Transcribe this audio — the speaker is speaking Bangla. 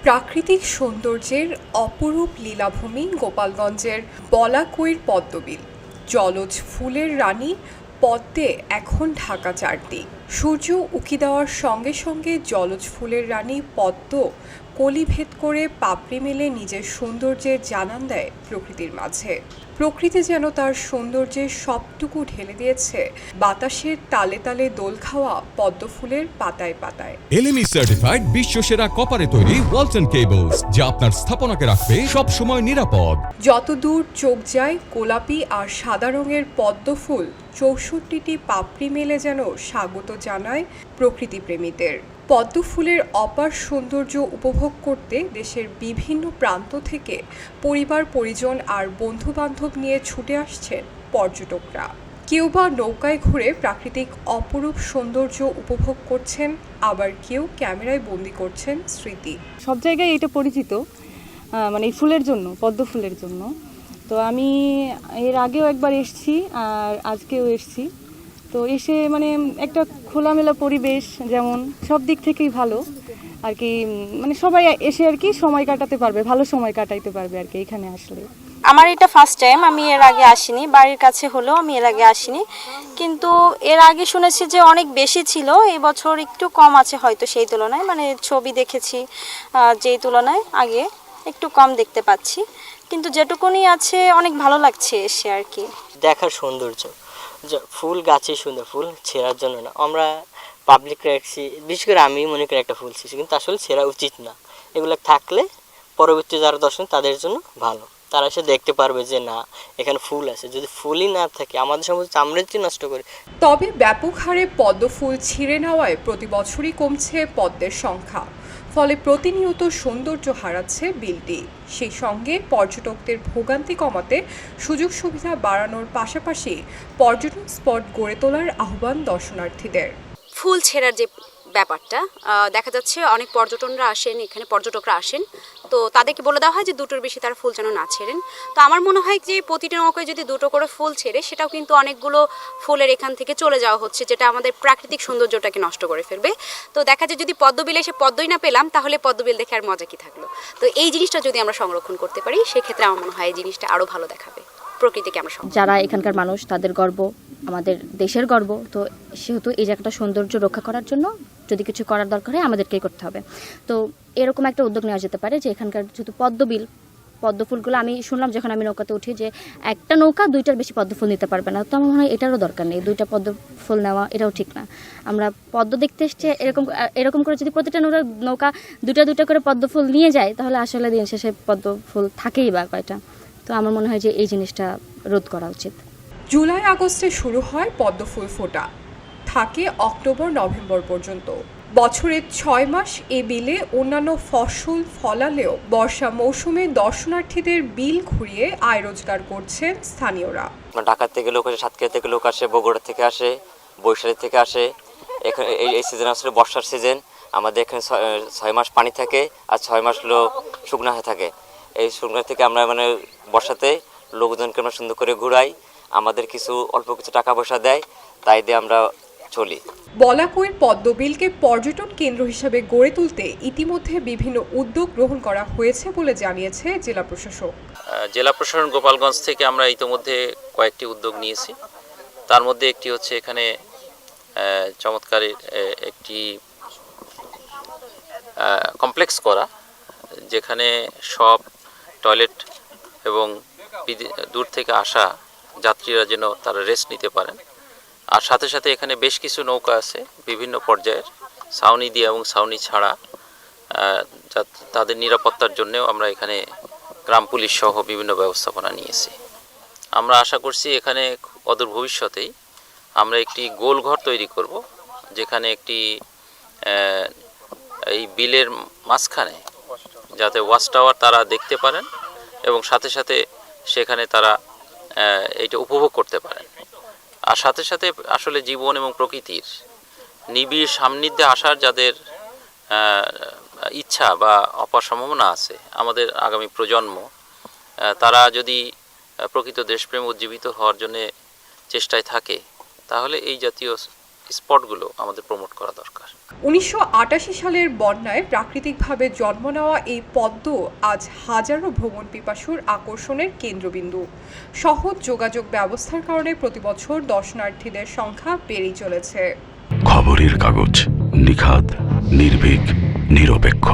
প্রাকৃতিক সৌন্দর্যের অপরূপ লীলাভূমি গোপালগঞ্জের বলাকইর পদ্মবিল। জলজ ফুলের রানী পদ্মে এখন ঢাকা চারদিক। সূর্য উঁকি দেওয়ার সঙ্গে সঙ্গে জলজ ফুলের রানী পদ্ম কলিভেদ করে পাপড়ি মেলে নিজের সৌন্দর্যের জানান দেয় প্রকৃতির মাঝে। প্রকৃতি যেন তার সৌন্দর্যের সবটুকু ঢেলে দিয়েছে বাতাসের তালে তালে দোল খাওয়া পদ্ম ফুলের পাতায় পাতায়। এলএমই সার্টিফাইড বিশ্বসেরা কপারে তৈরি ওয়ালটন কেবলস, যা আপনার স্থাপনাকে রাখবে সব সময় নিরাপদ। যতদূর চোখ যায় গোলাপি আর সাদা রঙের পদ্ম ফুল ৬৪টি পাপড়ি মেলে যেন স্বাগত জানায় প্রকৃতি প্রেমীদের। পদ্ম ফুলের অপার সৌন্দর্য উপভোগ করতে দেশের বিভিন্ন প্রান্ত থেকে পরিবার পরিজন আর বন্ধু বান্ধব নিয়ে ছুটে আসছেন পর্যটকরা। কেউ বা নৌকায় ঘুরে প্রাকৃতিক অপরূপ সৌন্দর্য উপভোগ করছেন, আবার কেউ ক্যামেরায় বন্দি করছেন স্মৃতি। সব জায়গায় এটা পরিচিত, মানে এই ফুলের জন্য, পদ্ম ফুলের জন্য। তো আমি এর আগেও একবার এসেছি আর আজকেও এসেছি। তো এসে মানে একটা খোলামেলা পরিবেশ, যেমন সব দিক থেকেই ভালো আর কি। মানে সবাই এসে আর কি সময় কাটাতে পারবে, ভালো সময় কাটাইতে পারবে আর কি এখানে আসলে। আমার এটা ফার্স্ট টাইম, আমি এর আগে আসিনি, বাড়ির কাছে হলেও আমি এর আগে আসিনি। কিন্তু এর আগে শুনেছি যে অনেক বেশি ছিল, এই বছর একটু কম আছে হয়তো সেই তুলনায়, মানে ছবি দেখেছি যেই তুলনায় আগে একটু কম দেখতে পাচ্ছি। কিন্তু যেটুকুনি আছে অনেক ভালো লাগছে এসে আর কি। দেখার সৌন্দর্য, ফুল গাছে সুন্দর, ফুল ছেঁড়ার জন্য না। আমরা পাবলিক রাখছি, বিশেষ করে আমি মনে করি একটা ফুল ছিঁড়ছি, কিন্তু আসলে ছেঁড়া উচিত না। এগুলো থাকলে পরবর্তী যারা দর্শন তাদের জন্য ভালো, তারা এসে দেখতে পারবে যে না এখানে ফুল আছে। যদি ফুলই না থাকে আমাদের সমাজ চামড়াটি নষ্ট করে। তবে ব্যাপক হারে পদ্ম ফুল ছিঁড়ে নেওয়ায় প্রতি বছরই কমছে পদ্মের সংখ্যা, ফলে প্রতিনিয়ত সৌন্দর্য হারাচ্ছে বিলটি। সেই সঙ্গে পর্যটকদের ভোগান্তি কমাতে সুযোগ সুবিধা বাড়ানোর পাশাপাশি পর্যটন স্পট গড়ে তোলার আহ্বান দর্শনার্থীদের। ফুল ছেঁড়ার যে ব্যাপারটা দেখা যাচ্ছে, অনেক পর্যটকরা আসেন, তো তাদেরকে বলে দেওয়া হয় যে দুটোর বেশি তারা ফুল যেন না ছেড়েন। তো আমার মনে হয় যে প্রতিটা নৌকায় যদি দুটো করে ফুল ছেড়ে, সেটাও কিন্তু অনেকগুলো ফুলের এখান থেকে চলে যাওয়া হচ্ছে, যেটা আমাদের প্রাকৃতিক সৌন্দর্যটাকে নষ্ট করে ফেলবে। তো দেখা যায় যদি পদ্মবিলে এসে পদ্মই না পেলাম, তাহলে পদ্মবিল দেখে আর মজা কি থাকলো। তো এই জিনিসটা যদি আমরা সংরক্ষণ করতে পারি, সেক্ষেত্রে আমার মনে হয় এই জিনিসটা আরও ভালো দেখাবে প্রকৃতিকে। আমরা যারা এখানকার মানুষ, তাদের গর্ব, আমাদের দেশের গর্ব। তো সেহেতু এই জায়গাটা সৌন্দর্য রক্ষা করার জন্য যদি কিছু করার দরকার হয় আমাদেরকেই করতে হবে। তো এরকম একটা উদ্যোগ নেওয়া যেতে পারে যে এখানকার যেহেতু পদ্মবিল, পদ্ম ফুলগুলো আমি শুনলাম যখন আমি নৌকাতে উঠি যে একটা নৌকা দুইটার বেশি পদ্ম ফুল নিতে পারবে না। তো আমার মনে হয় এটারও দরকার নেই, দুইটা পদ্ম ফুল নেওয়া এটাও ঠিক না। আমরা পদ্ম দেখতে এসছে, এরকম করে যদি প্রতিটা নৌকা দুটা করে পদ্ম ফুল নিয়ে যায়, তাহলে আসলে দিন শেষে পদ্ম ফুল থাকেই বা কয়টা। তো আমার মনে হয় যে এই জিনিসটা রোধ করা উচিত। জুলাই আগস্টে শুরু হয় পদ্ম ফুল ফোটা, থাকে অক্টোবর নভেম্বর পর্যন্ত। বছরের ৬ মাস এ বিলে অন্যান্য ফসল ফলালেও বর্ষা মৌসুমে দর্শনার্থীদের বিল ঘুরিয়ে আয় রোজগার করছেন স্থানীয়রা। ঢাকা থেকে লোক আসে, সাতক্ষীরা থেকে লোক আসে, বগুড়া থেকে আসে, বরিশাল থেকে আসে। এখানে এই সিজন আসলে বর্ষার সিজন। আমাদের এখানে ৬ মাস পানি থাকে আর ৬ মাস হলো শুকনো হয়ে থাকে। এই শুকনো থেকে আমরা মানে বর্ষাতে লোকজনকে আমরা সুন্দর করে ঘুরাই, আমাদের অল্প কিছু টাকা পয়সা দেয়, তাই দিয়ে আমরা চলি। বলাকইর পদ্মবিলকে পর্যটন কেন্দ্র হিসেবে গড়ে তুলতে ইতিমধ্যে বিভিন্ন উদ্যোগ গ্রহণ করা হয়েছে বলে জানিয়েছে জেলা প্রশাসক। জেলা প্রশাসন গোপালগঞ্জ থেকে আমরা ইতিমধ্যে কয়েকটি উদ্যোগ নিয়েছি। তার মধ্যে একটি হচ্ছে এখানে চমৎকার একটি কমপ্লেক্স করা, যেখানে সব টয়লেট এবং দূর থেকে আসা যাত্রীরা যেন তারা রেস্ট নিতে পারেন। আর সাথে সাথে এখানে বেশ কিছু নৌকা আছে বিভিন্ন পর্যায়ের, ছাউনি দিয়ে এবং ছাউনি ছাড়া, তাদের নিরাপত্তার জন্যেও আমরা এখানে গ্রাম পুলিশ সহ বিভিন্ন ব্যবস্থাপনা নিয়েছি। আমরা আশা করছি এখানে অদূর ভবিষ্যতেই আমরা একটি গোলঘর তৈরি করব, যেখানে একটি এই বিলের মাঝখানে যাতে ওয়াচ টাওয়ার তারা দেখতে পারেন এবং সাথে সাথে সেখানে তারা এইটা উপভোগ করতে পারেন। আর সাথে সাথে আসলে জীবন এবং প্রকৃতির নিবিড় সান্নিধ্যে আসার যাদের ইচ্ছা বা অপার সম্ভাবনা আছে, আমাদের আগামী প্রজন্ম, তারা যদি প্রকৃত দেশপ্রেম উজ্জীবিত হওয়ার জন্য চেষ্টায় থাকে, তাহলে এই জাতীয় স্পটগুলো আমাদের প্রমোট করা দরকার। 1988 সালের বন্যায় প্রাকৃতিকভাবে জন্ম নেওয়া এই পদ্ম আজ হাজারো ভ্রমণ পিপাসুর আকর্ষণের কেন্দ্রবিন্দু। সহজ যোগাযোগ ব্যবস্থার কারণে প্রতিবছর দর্শনার্থীদের সংখ্যা বেড়েই চলেছে। খবরের কাগজ, নিখাত, নির্ভীক, নিরপেক্ষ।